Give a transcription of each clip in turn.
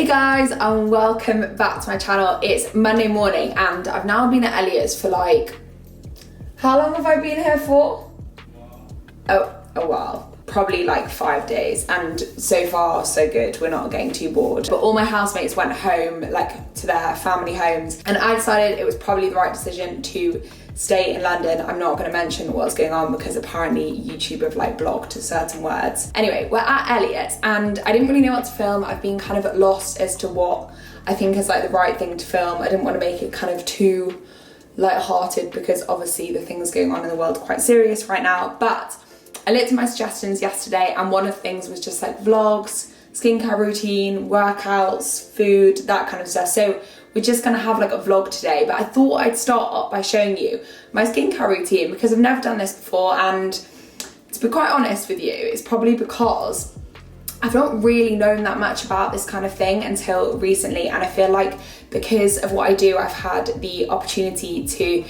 Guys, and welcome back to my channel. It's Monday morning and I've now been at Elliot's for like, how long have I been here for? Oh, a while. Probably like 5 days, and so far so good. We're not getting too bored. But all my housemates went home, like to their family homes, and I decided it was probably the right decision to stay in London. I'm not going to mention what's going on because apparently YouTube have like blocked certain words. Anyway, we're at Elliot's and I didn't really know what to film. I've been kind of lost as to what I think is like the right thing to film. I didn't want to make it kind of too light-hearted because obviously the things going on in the world are quite serious right now. But I looked at my suggestions yesterday and one of the things was just like vlogs, skincare routine, workouts, food, that kind of stuff. So we're just gonna have like a vlog today, but I thought I'd start off by showing you my skincare routine because I've never done this before, and to be quite honest with you, it's probably because I've not really known that much about this kind of thing until recently, and I feel like because of what I do, I've had the opportunity to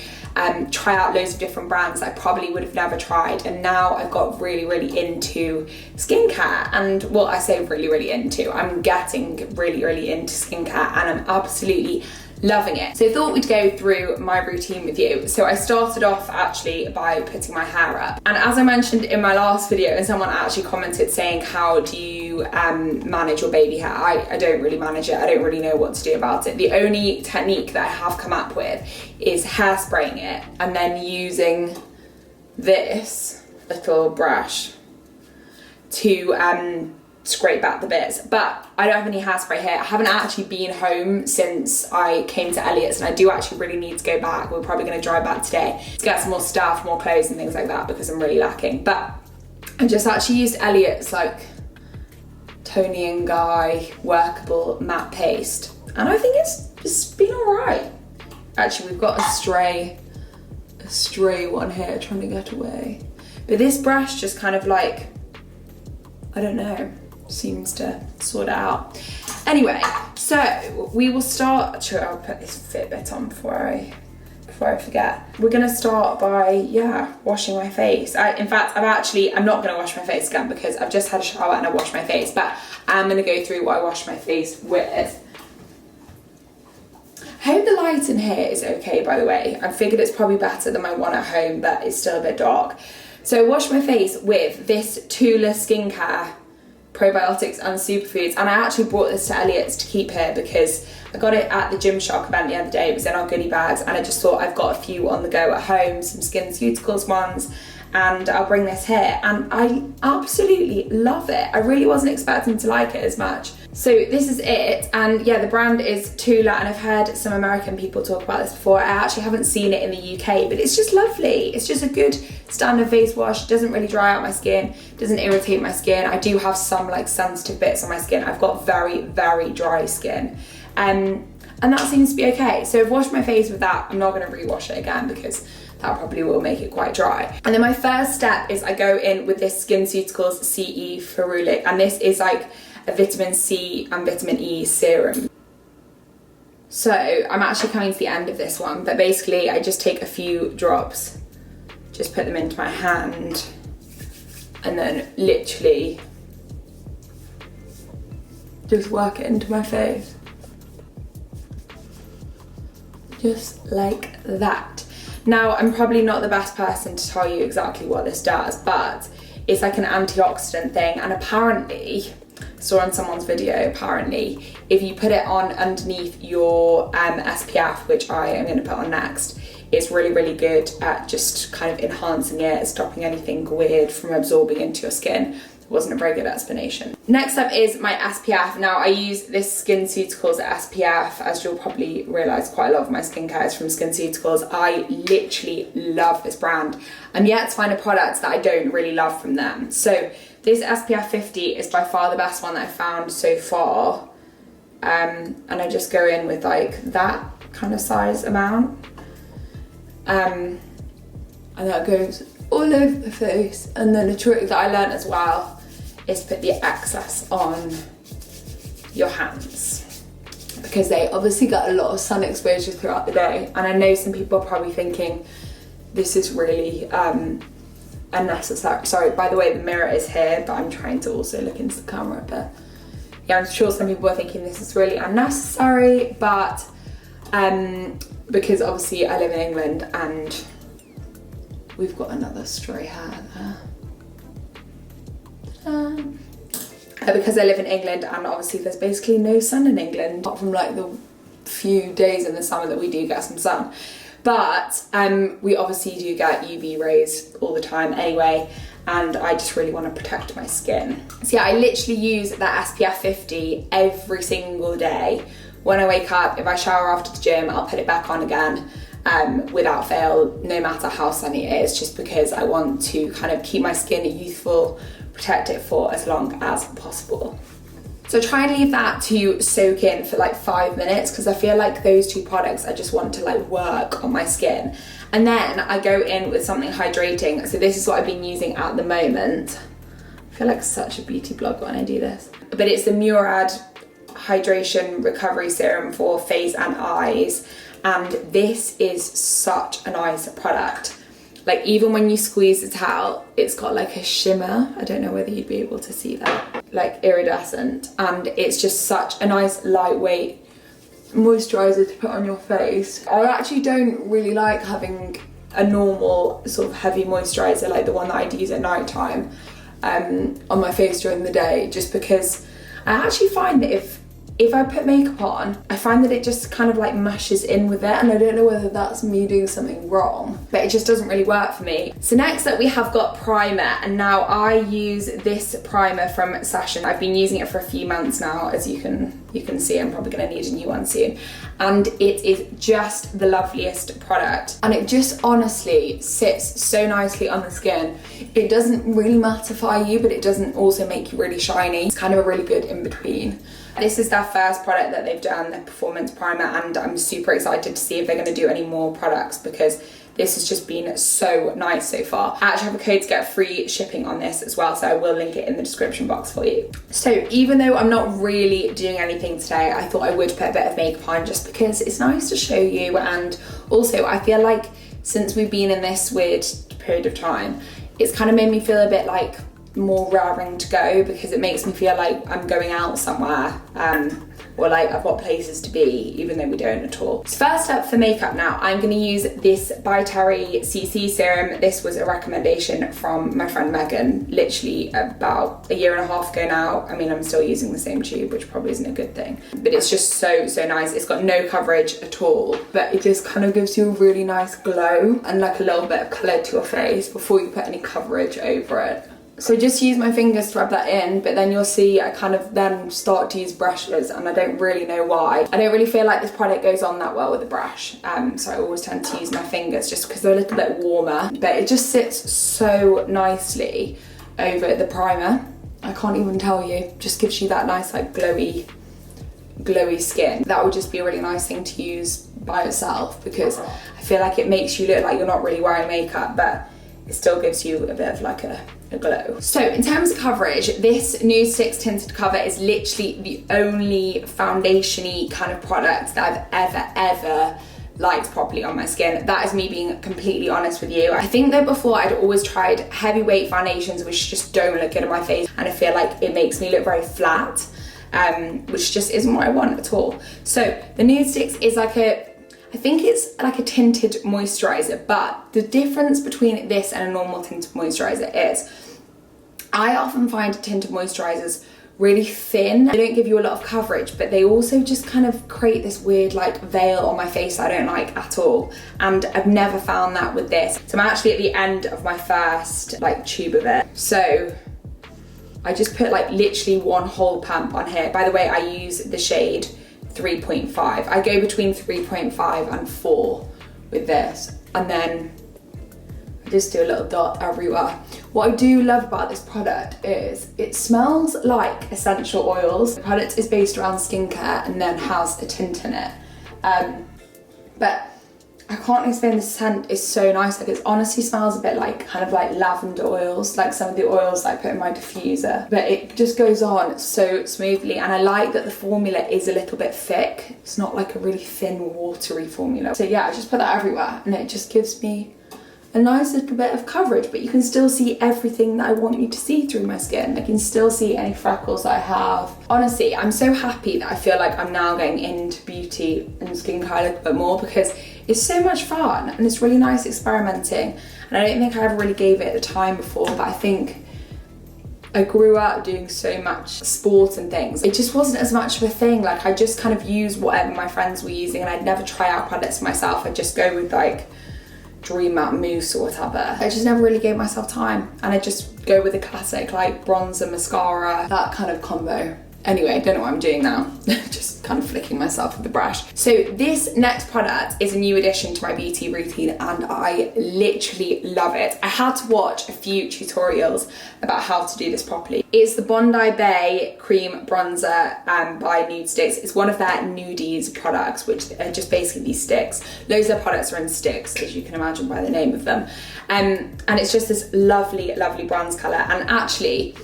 try out loads of different brands that I probably would have never tried, and now I've got really into skincare. And what I say really into, I'm getting really into skincare and I'm absolutely loving it. So I thought we'd go through my routine with you. So I started off actually by putting my hair up, and as I mentioned in my last video, and someone actually commented saying, how do you manage your baby hair? I don't really manage it. I don't really know what to do about it. The only technique that I have come up with is hairspraying it and then using this little brush to scrape back the bits. But I don't have any hairspray here. I haven't actually been home since I came to Elliot's, and I do actually really need to go back. We're probably going to drive back today to get some more stuff, more clothes and things like that, because I'm really lacking. But I just actually used Elliot's like Tony and Guy workable matte paste, and I think it's been alright. Actually, we've got a stray one here trying to get away. But this brush just kind of like, I don't know, seems to sort it out. Anyway, so we will start. Sure, I'll put this Fitbit on before I forget. We're gonna start by, washing my face. In fact, I'm not gonna wash my face again because I've just had a shower and I washed my face, but I'm gonna go through what I wash my face with. I hope the light in here is okay, by the way. I figured it's probably better than my one at home, but it's still a bit dark. So I wash my face with this Tula Skincare probiotics and superfoods, and I actually brought this to Elliot's to keep here because I got it at the Gymshark event the other day. It was in our goodie bags, and I just thought I've got a few on the go at home, some SkinCeuticals ones, and I'll bring this here, and I absolutely love it. I really wasn't expecting to like it as much. So this is it, and yeah, the brand is Tula, and I've heard some American people talk about this before. I actually haven't seen it in the UK, but it's just lovely. It's just a good standard face wash. It doesn't really dry out my skin, doesn't irritate my skin. I do have some like sensitive bits on my skin. I've got very dry skin, and that seems to be okay. So I've washed my face with that. I'm not going to re-wash it again because that probably will make it quite dry. And then my first step is I go in with this SkinCeuticals CE Ferulic, and this is like a vitamin C and vitamin E serum. So I'm actually coming to the end of this one, but basically I just take a few drops, just put them into my hand, and then literally just work it into my face. Just like that. Now, I'm probably not the best person to tell you exactly what this does, but it's like an antioxidant thing, and apparently, I saw on someone's video, apparently, if you put it on underneath your SPF, which I am going to put on next, it's really good at just kind of enhancing it, stopping anything weird from absorbing into your skin. It wasn't a very good explanation. Next up is my SPF. Now, I use this SkinCeuticals SPF. As you'll probably realise, quite a lot of my skincare is from SkinCeuticals. I literally love this brand. I'm yet to find a product that I don't really love from them. So this SPF 50 is by far the best one that I've found so far. And I just go in with like that kind of size amount. And that goes all over the face. And then a trick that I learned as well is put the excess on your hands, because they obviously get a lot of sun exposure throughout the day. And I know some people are probably thinking this is really unnecessary. Sorry, by the way, the mirror is here, but I'm trying to also look into the camera, but yeah, I'm sure some people are thinking this is really unnecessary, but because obviously I live in England and we've got another stray hair there. Because I live in England and obviously there's basically no sun in England, apart from like the few days in the summer that we do get some sun. But we obviously do get UV rays all the time anyway, and I just really want to protect my skin. So yeah, I literally use that SPF 50 every single day. When I wake up, if I shower after the gym, I'll put it back on again without fail, no matter how sunny it is, just because I want to kind of keep my skin youthful, protect it for as long as possible. So try and leave that to soak in for like 5 minutes, because I feel like those two products I just want to like work on my skin. And then I go in with something hydrating. So this is what I've been using at the moment. I feel like such a beauty blogger when I do this. But it's the Murad Hydration Recovery Serum for face and eyes. And this is such a nice product. Like even when you squeeze it out, it's got like a shimmer. I don't know whether you'd be able to see that. Like iridescent. And it's just such a nice lightweight moisturiser to put on your face. I actually don't really like having a normal sort of heavy moisturiser like the one that I'd use at night time on my face during the day, just because I actually find that if I put makeup on, I find that it just kind of like mashes in with it, and I don't know whether that's me doing something wrong, but it just doesn't really work for me. So next up we have got primer, and now I use this primer from Session. I've been using it for a few months now, as you can see. I'm probably gonna need a new one soon. And it is just the loveliest product. And it just honestly sits so nicely on the skin. It doesn't really mattify you, but it doesn't also make you really shiny. It's kind of a really good in between. This is their first product that they've done, their performance primer, and I'm super excited to see if they're going to do any more products, because this has just been so nice so far. I actually have a code to get free shipping on this as well, so I will link it in the description box for you. So even though I'm not really doing anything today, I thought I would put a bit of makeup on just because it's nice to show you, and also I feel like since we've been in this weird period of time, it's kind of made me feel a bit like more raring to go, because it makes me feel like I'm going out somewhere or like I've got places to be, even though we don't at all. So first up for makeup now, I'm going to use this By Terry CC serum. This was a recommendation from my friend Megan, literally about 1.5 years ago now. I mean, I'm still using the same tube, which probably isn't a good thing, but it's just so nice. It's got no coverage at all, but it just kind of gives you a really nice glow and like a little bit of colour to your face before you put any coverage over it. So just use my fingers to rub that in, but then you'll see I kind of then start to use brushes, and I don't really know why. I don't really feel like this product goes on that well with a brush, so I always tend to use my fingers just because they're a little bit warmer, but it just sits so nicely over the primer. I can't even tell you, just gives you that nice like glowy skin. That would just be a really nice thing to use by itself, because I feel like it makes you look like you're not really wearing makeup, but it still gives you a bit of like a glow. So in terms of coverage, this new 6 tinted cover is literally the only foundation-y kind of product that I've ever liked properly on my skin. That is me being completely honest with you. I think that before I'd always tried heavyweight foundations which just don't look good on my face, and I feel like it makes me look very flat, which just isn't what I want at all. So the Nude Sticks is like I think it's like a tinted moisturiser, but the difference between this and a normal tinted moisturiser is I often find tinted moisturisers really thin. They don't give you a lot of coverage, but they also just kind of create this weird like veil on my face I don't like at all. And I've never found that with this. So I'm actually at the end of my first like tube of it. So I just put like literally one whole pump on here. By the way, I use the shade 3.5. I go between 3.5 and 4 with this, and then I just do a little dot everywhere. What I do love about this product is it smells like essential oils. The product is based around skincare and then has a tint in it, but I can't explain, the scent is so nice. Like it honestly smells a bit like kind of like lavender oils, like some of the oils that I put in my diffuser, but it just goes on so smoothly. And I like that the formula is a little bit thick. It's not like a really thin watery formula. So yeah, I just put that everywhere and it just gives me a nice little bit of coverage, but you can still see everything that I want you to see through my skin. I can still see any freckles that I have. Honestly, I'm so happy that I feel like I'm now getting into beauty and skincare a little bit more, because it's so much fun and it's really nice experimenting. And I don't think I ever really gave it the time before, but I think I grew up doing so much sport and things. It just wasn't as much of a thing. Like, I just kind of used whatever my friends were using, and I'd never try out products myself. I'd just go with like Dream Matte Mousse or whatever. I just never really gave myself time, and I just go with the classic like bronzer, mascara, that kind of combo. Anyway, I don't know what I'm doing now. Just kind of flicking myself with the brush. So this next product is a new addition to my beauty routine, and I literally love it. I had to watch a few tutorials about how to do this properly. It's the Bondi Bay Cream Bronzer by Nude Sticks. It's one of their nudies products, which are just basically these sticks. Loads of their products are in sticks, as you can imagine by the name of them. And it's just this lovely, lovely bronze colour. And actually,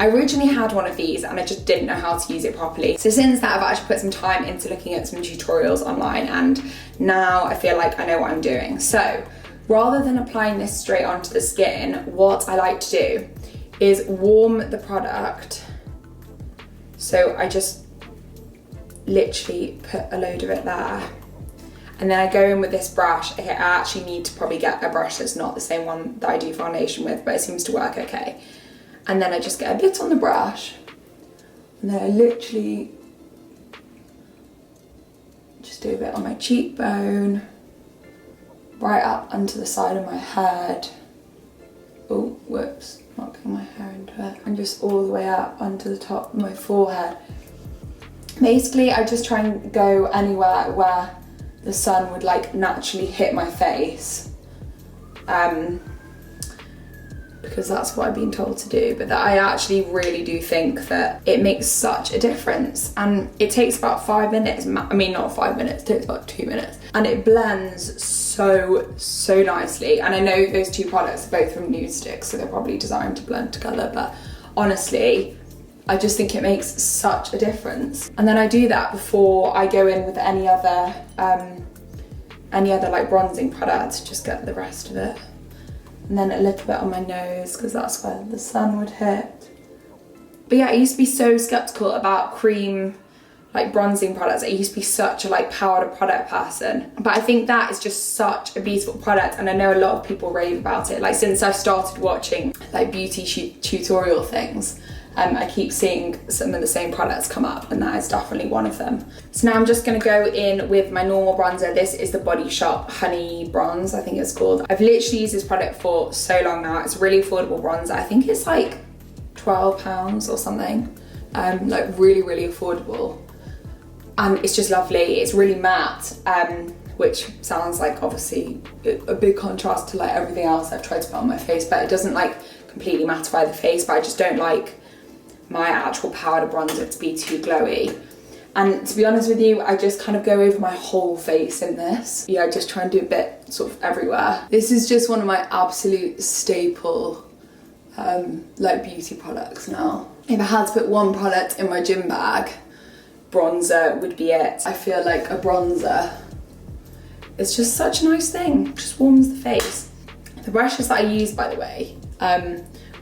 I originally had one of these and I just didn't know how to use it properly. So since that, I've actually put some time into looking at some tutorials online, and now I feel like I know what I'm doing. So rather than applying this straight onto the skin, what I like to do is warm the product. So I just literally put a load of it there. And then I go in with this brush. Okay, I actually need to probably get a brush that's not the same one that I do foundation with, but it seems to work okay. And then I just get a bit on the brush, and then I literally just do a bit on my cheekbone, right up onto the side of my head. Oh, whoops, not getting my hair into it. And just all the way up onto the top of my forehead. Basically, I just try and go anywhere where the sun would like naturally hit my face. Because that's what I've been told to do, but that I actually really do think that it makes such a difference. And it takes about 5 minutes, I mean not 5 minutes, it takes about 2 minutes. And it blends so nicely. And I know those two products are both from Nude Sticks, so they're probably designed to blend together, but honestly, I just think it makes such a difference. And then I do that before I go in with any other like bronzing product, just get the rest of it. And then a little bit on my nose, because that's where the sun would hit. But yeah, I used to be so skeptical about cream, like bronzing products. I used to be such a like powder product person. But I think that is just such a beautiful product, and I know a lot of people rave about it. Like, since I've started watching like beauty tutorial things, I keep seeing some of the same products come up, and that is definitely one of them. So now I'm just gonna go in with my normal bronzer. This is the Body Shop Honey Bronze, I think it's called. I've literally used this product for so long now. It's a really affordable bronzer. I think it's like £12 or something. Like really, really affordable. And it's just lovely. It's really matte, which sounds like obviously a big contrast to like everything else I've tried to put on my face, but it doesn't like completely mattify the face, but I just don't like my actual powder bronzer to be too glowy. And to be honest with you, I just kind of go over my whole face in this. Yeah, I just try and do a bit sort of everywhere. This is just one of my absolute staple like beauty products now. If I had to put one product in my gym bag, bronzer would be it. I feel like a bronzer is just such a nice thing. It just warms the face. The brushes that I use, by the way,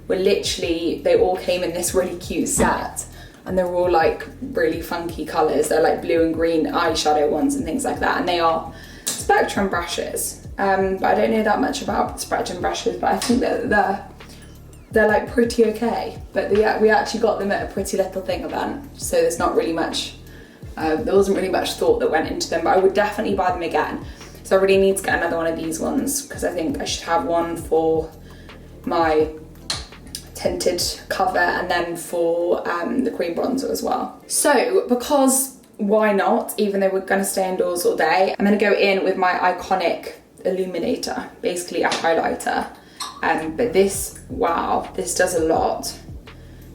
were literally, they all came in this really cute set, and they're all like really funky colours. They're like blue and green eyeshadow ones and things like that, and they are Spectrum brushes. But I don't know that much about Spectrum brushes, but I think that they're like pretty okay. But we actually got them at a Pretty Little Thing event, so there's not really much, there wasn't really much thought that went into them, but I would definitely buy them again. So I really need to get another one of these ones, because I think I should have one for my tinted cover and then for the cream bronzer as well. So because why not, even though we're going to stay indoors all day, I'm going to go in with my iconic illuminator, basically a highlighter. But this, wow, this does a lot.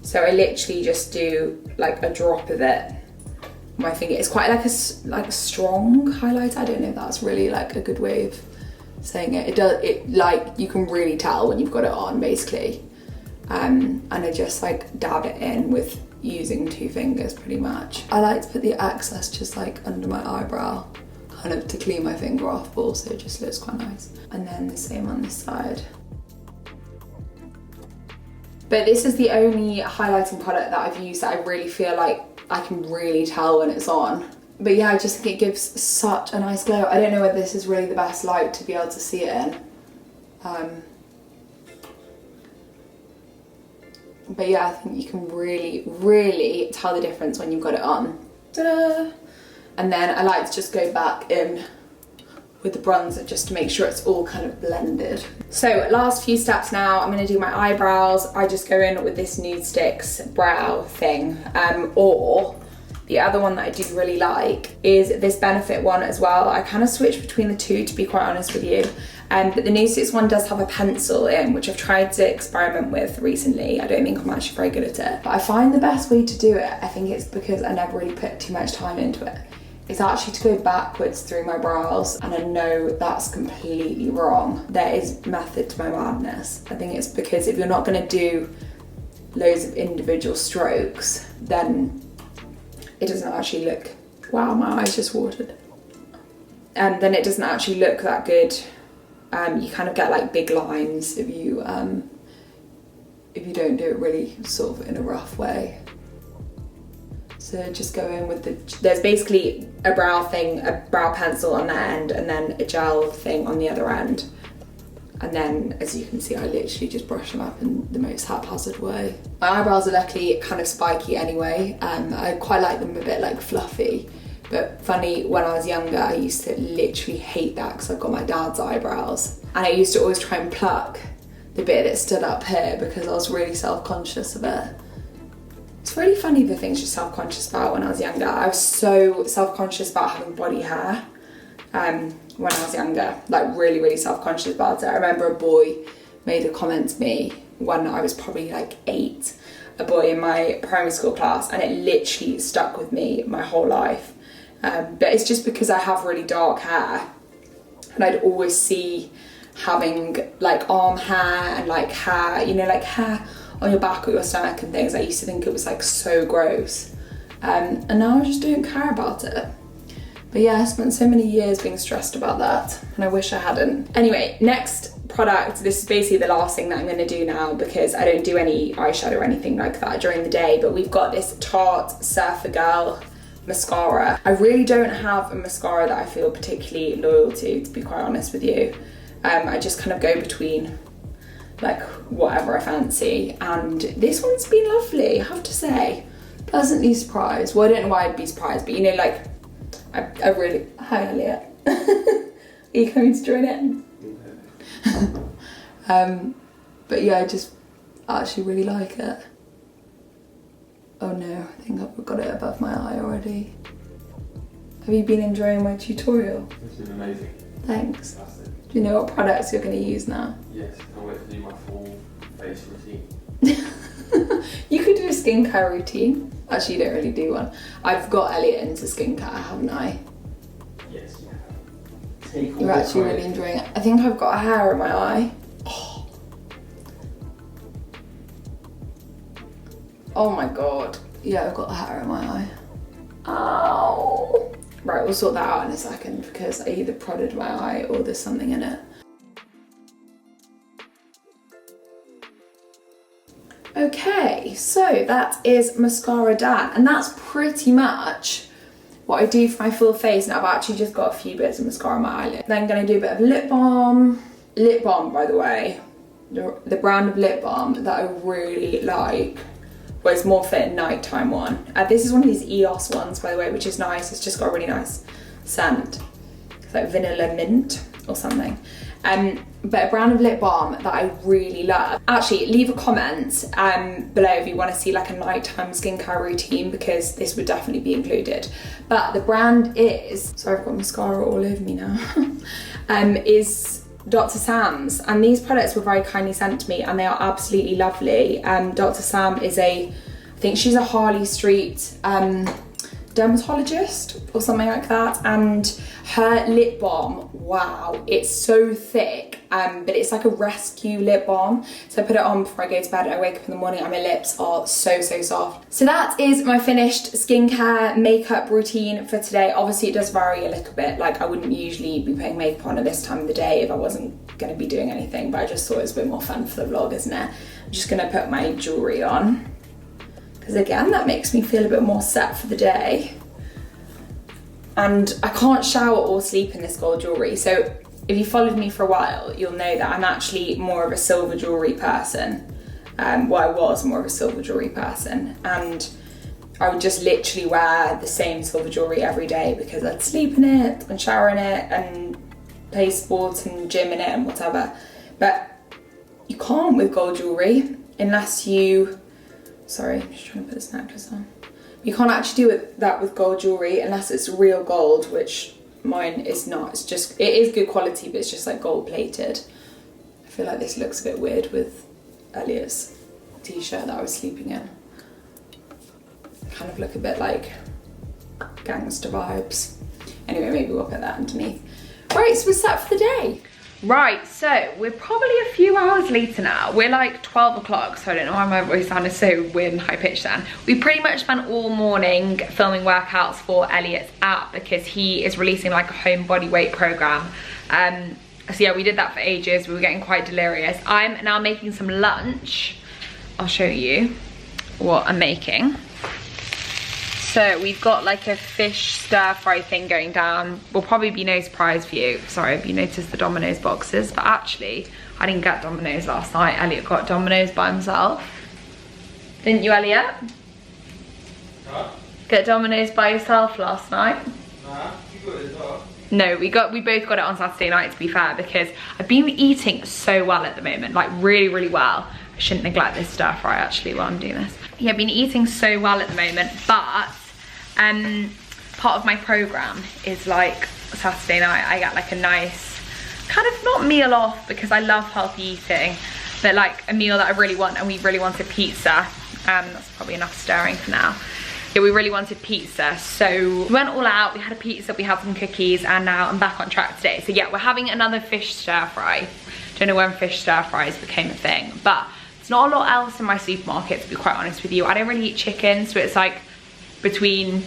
So I literally just do like a drop of it on my finger. It's quite like a strong highlighter. I don't know if that's really like a good way of saying it. It like, you can really tell when you've got it on, basically. And I just like dab it in with using 2 fingers pretty much. I like to put the excess just like under my eyebrow, kind of to clean my finger off, but also just looks quite nice. And then the same on this side. But this is the only highlighting product that I've used that I really feel like I can really tell when it's on. But yeah, I just think it gives such a nice glow. I don't know whether this is really the best light to be able to see it in. But yeah, I think you can really, really tell the difference when you've got it on. Ta-da! And then I like to just go back in with the bronzer just to make sure it's all kind of blended. So last few steps now, I'm gonna do my eyebrows. I just go in with this Nude Sticks brow thing, or the other one that I do really like is this Benefit one as well. I kind of switch between the two, to be quite honest with you. But the Nude Sticks one does have a pencil in, which I've tried to experiment with recently. I don't think I'm actually very good at it. But I find the best way to do it, I think it's because I never really put too much time into it. It's actually to go backwards through my brows, and I know that's completely wrong. There is method to my madness. I think it's because if you're not gonna do loads of individual strokes, then it doesn't actually look, wow, my eyes just watered. And then it doesn't actually look that good. You kind of get like big lines if you don't do it really sort of in a rough way. So just go in with there's basically a brow thing, a brow pencil on that end, and then a gel thing on the other end. And then, as you can see, I literally just brush them up in the most haphazard way. My eyebrows are luckily kind of spiky anyway. I quite like them a bit like fluffy. But funny, when I was younger, I used to literally hate that because I've got my dad's eyebrows. And I used to always try and pluck the bit that stood up here because I was really self-conscious of it. It's really funny the things you're self-conscious about when I was younger. I was so self-conscious about having body hair when I was younger, like really, really self-conscious about it. I remember a boy made a comment to me when I was probably like 8, a boy in my primary school class, and it literally stuck with me my whole life. But it's just because I have really dark hair, and I'd always see having like arm hair and like hair, you know, like hair on your back or your stomach and things. I used to think it was like so gross. And now I just don't care about it. But yeah, I spent so many years being stressed about that, and I wish I hadn't. Anyway, next product, this is basically the last thing that I'm gonna do now because I don't do any eyeshadow or anything like that during the day, but we've got this Tarte Surfer Girl mascara. I really don't have a mascara that I feel particularly loyal to be quite honest with you. I just kind of go between like whatever I fancy, and this one's been lovely, I have to say. Pleasantly surprised. Well, I don't know why I'd be surprised, but you know, like I really, hi Elliot. Are you coming to join in? But yeah, I just actually really like it. Oh no, I think I've got it above my eye already. Have you been enjoying my tutorial? It's been amazing. Thanks. Fantastic. Do you know what products you're going to use now? Yes, can't wait to do my full face routine. You could do a skincare routine. Actually, you don't really do one. I've got Elliot into skincare, haven't I? Yes, you have. Take all You're actually really enjoying it. I think I've got a hair in my eye. Oh my god. Yeah, I've got a hair in my eye. Ow. Right, we'll sort that out in a second because I either prodded my eye or there's something in it. Okay, so that is mascara done, and that's pretty much what I do for my full face. Now I've actually just got a few bits of mascara on my eyelid. Then I'm gonna do a bit of lip balm. Lip balm, by the way, the brand of lip balm that I really like, well, it's more fit nighttime one. This is one of these EOS ones, by the way, which is nice. It's just got a really nice scent. It's like vanilla mint or something. But a brand of lip balm that I really love. Actually, leave a comment below if you want to see like a nighttime skincare routine, because this would definitely be included. But the brand is, sorry, I've got mascara all over me now, is Dr. Sam's, and these products were very kindly sent to me and they are absolutely lovely. Dr. Sam is I think she's a Harley Street dermatologist or something like that, and her lip balm, wow, it's so thick, but it's like a rescue lip balm. So I put it on before I go to bed and I wake up in the morning and my lips are so soft. So that is my finished skincare makeup routine for today. Obviously it does vary a little bit, like I wouldn't usually be putting makeup on at this time of the day if I wasn't going to be doing anything, but I just thought it was a bit more fun for the vlog, isn't it? I'm just going to put my jewellery on, because again, that makes me feel a bit more set for the day. And I can't shower or sleep in this gold jewellery. So if you followed me for a while, you'll know that I'm actually more of a silver jewellery person. Well, I was more of a silver jewellery person. And I would just literally wear the same silver jewellery every day because I'd sleep in it and shower in it and play sports and gym in it and whatever. But you can't with gold jewellery unless you... Sorry, I'm just trying to put this necklace on. You can't actually do that with gold jewellery unless it's real gold, which mine is not. It's just, it is good quality, but it's just like gold plated. I feel like this looks a bit weird with Elliot's t-shirt that I was sleeping in. Kind of look a bit like gangster vibes. Anyway, maybe we'll put that underneath. Right, so we're set for the day. Right, so we're probably a few hours later now. We're like 12 o'clock, so I don't know why my voice sounded so weird and high pitched then. We pretty much spent all morning filming workouts for Elliot's app because he is releasing like a home body weight program. So yeah, we did that for ages. We were getting quite delirious. I'm now making some lunch. I'll show you what I'm making. So we've got like a fish stir fry thing going down. Will probably be no surprise for you. Sorry if you noticed the Domino's boxes, but actually I didn't get Domino's last night. Elliot got Domino's by himself. Didn't you, Elliot? Huh? Get Domino's by yourself last night? Nah, you got it as well. No, we both got it on Saturday night, to be fair, because I've been eating so well at the moment, like really well. I shouldn't neglect this stir fry actually while I'm doing this. Yeah, I've been eating so well at the moment, but part of my program is like Saturday night I get like a nice kind of, not meal off because I love healthy eating, but like a meal that I really want, and we really wanted pizza. That's probably enough stirring for now. Yeah, we really wanted pizza, so we went all out. We had a pizza, we had some cookies, and now I'm back on track today. So yeah, we're having another fish stir fry. Don't know when fish stir fries became a thing, but there's not a lot else in my supermarket, to be quite honest with you. I don't really eat chicken, so it's like between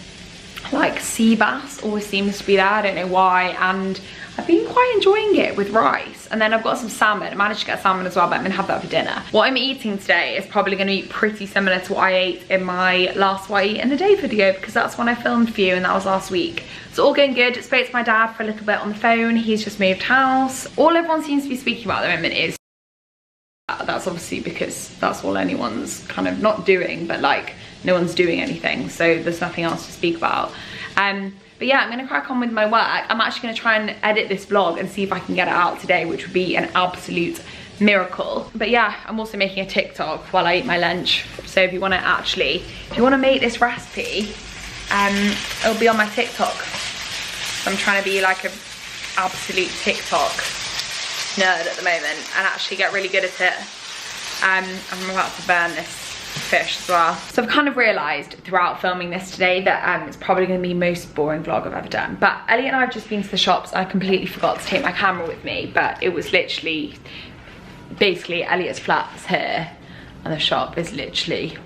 like sea bass always seems to be there, I don't know why, and I've been quite enjoying it with rice. And then I've got some salmon. I managed to get salmon as well, but I'm gonna have that for dinner. What I'm eating today is probably gonna be pretty similar to what I ate in my last What I Eat in a Day video, because that's when I filmed for you and that was last week. It's all going good. Spoke to my dad for a little bit on the phone. He's just moved house. All everyone seems to be speaking about at the moment is, that's obviously because that's all anyone's kind of not doing, but like no one's doing anything, so there's nothing else to speak about. But yeah, I'm gonna crack on with my work. I'm actually gonna try and edit this vlog and see if I can get it out today, which would be an absolute miracle. But yeah, I'm also making a TikTok while I eat my lunch. So if you wanna make this recipe, it'll be on my TikTok. I'm trying to be like an absolute TikTok nerd at the moment and actually get really good at it. I'm about to burn this fish as well. So I've kind of realised throughout filming this today that it's probably going to be the most boring vlog I've ever done. But Elliot and I have just been to the shops. I completely forgot to take my camera with me, but it was literally, basically Elliot's flat's here and the shop is literally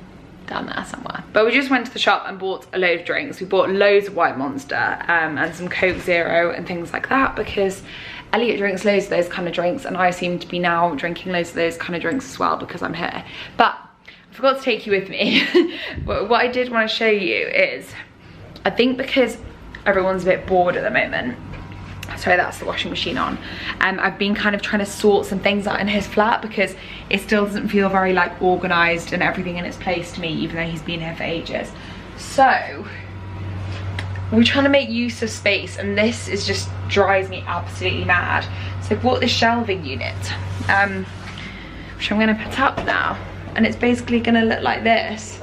down there somewhere. But we just went to the shop and bought a load of drinks. We bought loads of White Monster and some Coke Zero and things like that, because Elliot drinks loads of those kind of drinks and I seem to be now drinking loads of those kind of drinks as well because I'm here. But I forgot to take you with me. What I did want to show you is, I think because everyone's a bit bored at the moment, sorry, that's the washing machine on, I've been kind of trying to sort some things out in his flat because it still doesn't feel very like organised and everything in its place to me, even though he's been here for ages. So we're trying to make use of space, and this is just drives me absolutely mad. So I bought this shelving unit, which I'm going to put up now, and it's basically going to look like this,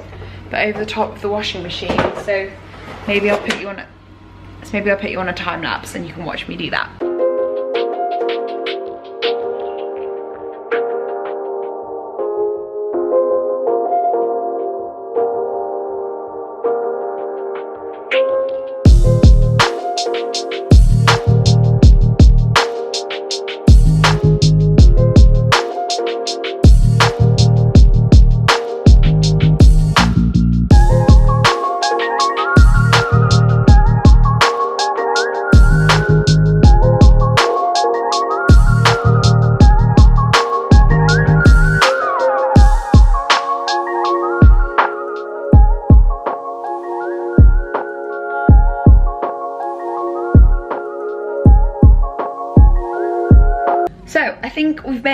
but over the top of the washing machine. So maybe I'll put you on a time lapse and you can watch me do that.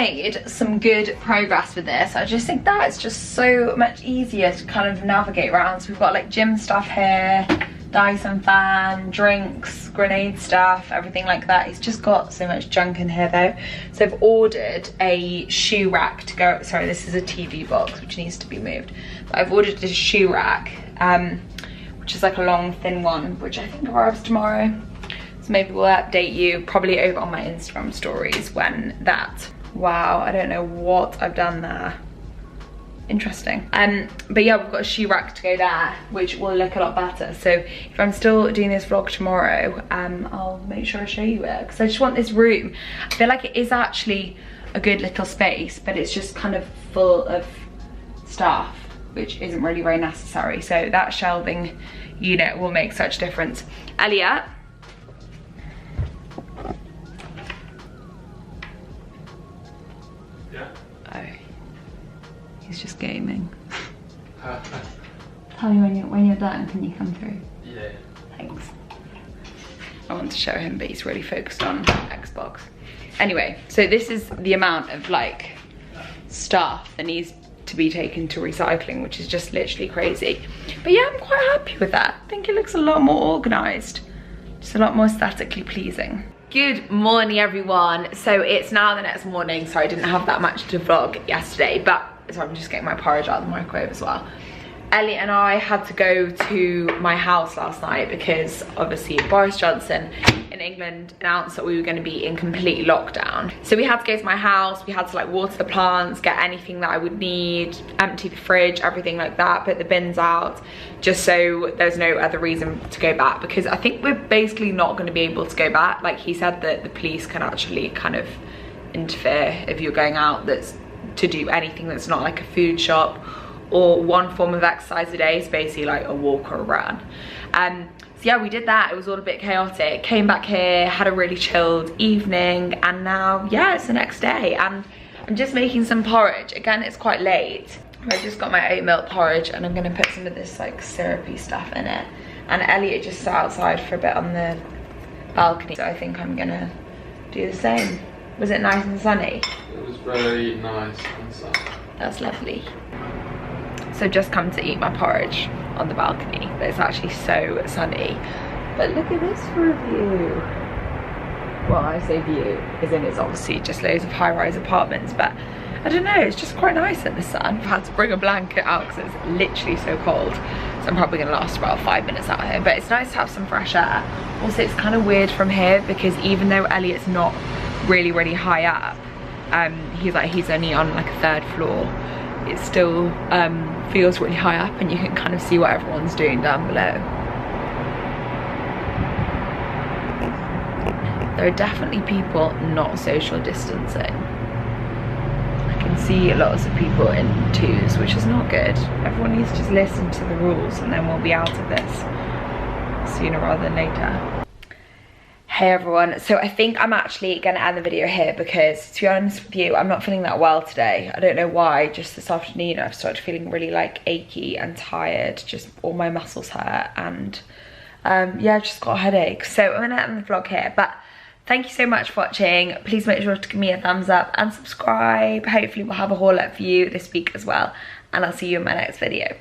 made some good progress with this. I just think that it's just so much easier to kind of navigate around. So we've got like gym stuff here, Dyson fan, drinks, grenade stuff, everything like that. He's just got so much junk in here though. So I've ordered a shoe rack to go, sorry, this is a TV box which needs to be moved. But I've ordered a shoe rack, which is like a long thin one, which I think arrives tomorrow. So maybe we'll update you probably over on my Instagram stories when that, wow, I don't know what I've done there. Interesting. But yeah, we've got a shoe rack to go there, which will look a lot better. So if I'm still doing this vlog tomorrow, I'll make sure I show you it, because I just want this room. I feel like it is actually a good little space, but it's just kind of full of stuff, which isn't really very necessary. So that shelving unit will make such a difference. Elliot. Yeah. Oh. He's just gaming. Tell me when you're done, can you come through? Yeah. Thanks. I want to show him, but he's really focused on Xbox. Anyway, so this is the amount of like stuff that needs to be taken to recycling, which is just literally crazy. But yeah, I'm quite happy with that. I think it looks a lot more organized. Just a lot more aesthetically pleasing. Good morning, everyone. So it's now the next morning, so I didn't have that much to vlog yesterday, but so I'm just getting my porridge out of the microwave as well. Ellie and I had to go to my house last night because obviously Boris Johnson in England announced that we were going to be in complete lockdown. So we had to go to my house, we had to like water the plants, get anything that I would need, empty the fridge, everything like that, put the bins out, just so there's no other reason to go back, because I think we're basically not going to be able to go back. Like he said that the police can actually kind of interfere if you're going out that's to do anything that's not like a food shop or one form of exercise a day. It's basically like a walk or a run. So yeah, we did that. It was all a bit chaotic. Came back here, had a really chilled evening, and now, yeah, it's the next day. And I'm just making some porridge. Again, it's quite late. I just got my oat milk porridge, and I'm gonna put some of this like syrupy stuff in it. And Elliot just sat outside for a bit on the balcony, so I think I'm gonna do the same. Was it nice and sunny? It was very nice and sunny. That's lovely. So just come to eat my porridge on the balcony, but it's actually so sunny. But look at this for a view. Well, I say view, as in it's obviously just loads of high-rise apartments, but I don't know, it's just quite nice in the sun. I've had to bring a blanket out because it's literally so cold. So I'm probably gonna last about 5 minutes out here, but it's nice to have some fresh air. Also, it's kind of weird from here because even though Elliot's not really high up, he's only on like a 3rd floor, it still feels really high up, and you can kind of see what everyone's doing down below. There are definitely people not social distancing. I can see lots of people in twos, which is not good. Everyone needs to just listen to the rules, and then we'll be out of this sooner rather than later. Hey everyone, so I think I'm actually gonna end the video here because, to be honest with you, I'm not feeling that well today. I don't know why, just this afternoon I've started feeling really like achy and tired, just all my muscles hurt, and yeah, I've just got a headache. So I'm gonna end the vlog here, but thank you so much for watching. Please make sure to give me a thumbs up and subscribe. Hopefully we'll have a haul up for you this week as well, and I'll see you in my next video.